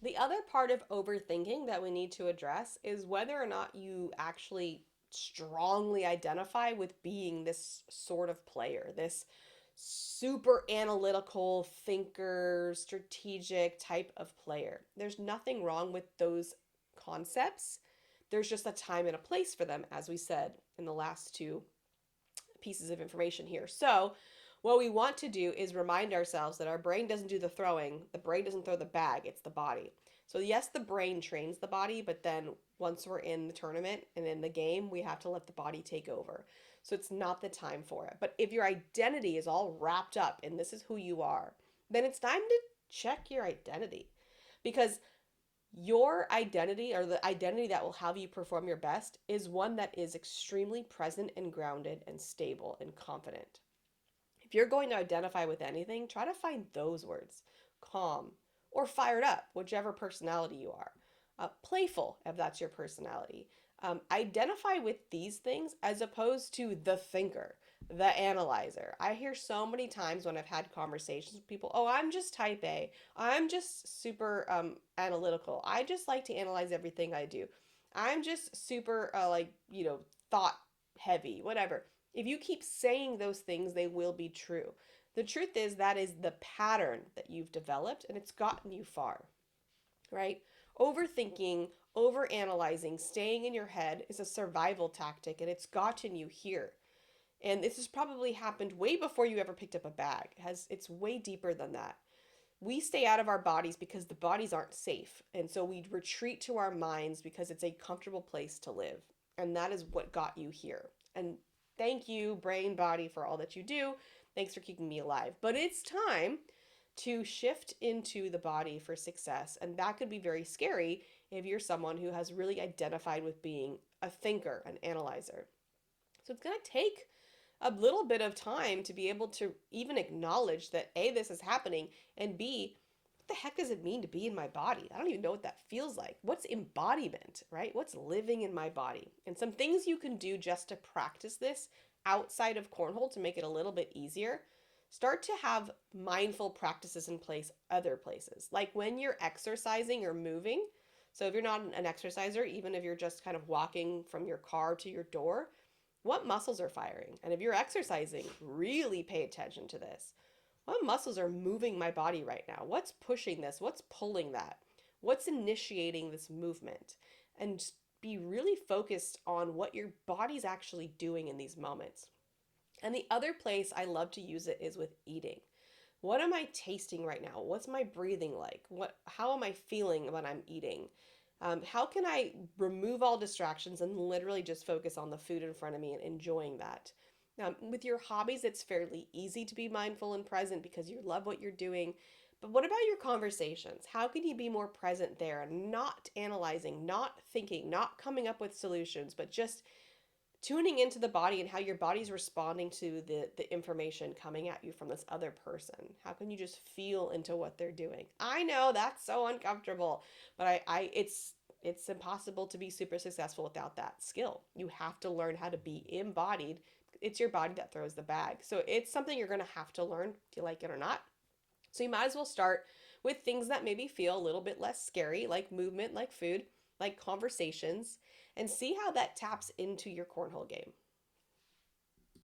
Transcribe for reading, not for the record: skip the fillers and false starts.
The other part of overthinking that we need to address is whether or not you actually strongly identify with being this sort of player, this super analytical thinker, strategic type of player. There's nothing wrong with those concepts. There's just a time and a place for them, as we said in the last two pieces of information here. So, what we want to do is remind ourselves that our brain doesn't do the throwing, the brain doesn't throw the bag, it's the body. So, yes, the brain trains the body, but then once we're in the tournament and in the game, we have to let the body take over. So, it's not the time for it. But if your identity is all wrapped up and this is who you are, then it's time to check your identity. Because your identity, or the identity that will have you perform your best, is one that is extremely present and grounded and stable and confident. If you're going to identify with anything, try to find those words: calm or fired up, whichever personality you are, playful, if that's your personality. Identify with these things as opposed to the thinker, the analyzer. I hear so many times when I've had conversations with people, oh, I'm just type A. I'm just super analytical. I just like to analyze everything I do. I'm just super, thought heavy, whatever. If you keep saying those things, they will be true. The truth is that is the pattern that you've developed and it's gotten you far, right? Overthinking, overanalyzing, staying in your head is a survival tactic and it's gotten you here. And this has probably happened way before you ever picked up a bag. It's way deeper than that. We stay out of our bodies because the bodies aren't safe. And so we retreat to our minds because it's a comfortable place to live. And that is what got you here. And thank you, brain, body, for all that you do. Thanks for keeping me alive. But it's time to shift into the body for success. And that could be very scary if you're someone who has really identified with being a thinker, an analyzer. So it's going to take a little bit of time to be able to even acknowledge that A, this is happening, and B, what the heck does it mean to be in my body? I don't even know what that feels like. What's embodiment, right? What's living in my body? And some things you can do just to practice this outside of cornhole to make it a little bit easier. Start to have mindful practices in place other places. Like when you're exercising or moving. So if you're not an exerciser, even if you're just kind of walking from your car to your door, what muscles are firing? And if you're exercising, really pay attention to this. What muscles are moving my body right now? What's pushing this? What's pulling that? What's initiating this movement? And be really focused on what your body's actually doing in these moments. And the other place I love to use it is with eating. What am I tasting right now? What's my breathing like? How am I feeling when I'm eating? How can I remove all distractions and literally just focus on the food in front of me and enjoying that? Now, with your hobbies, it's fairly easy to be mindful and present because you love what you're doing. But what about your conversations? How can you be more present there and not analyzing, not thinking, not coming up with solutions, but just tuning into the body and how your body's responding to the information coming at you from this other person? How can you just feel into what they're doing? I know that's so uncomfortable, but it's impossible to be super successful without that skill. You have to learn how to be embodied. It's your body that throws the bag. So it's something you're going to have to learn if you like it or not. So you might as well start with things that maybe feel a little bit less scary, like movement, like food, like conversations, and see how that taps into your cornhole game.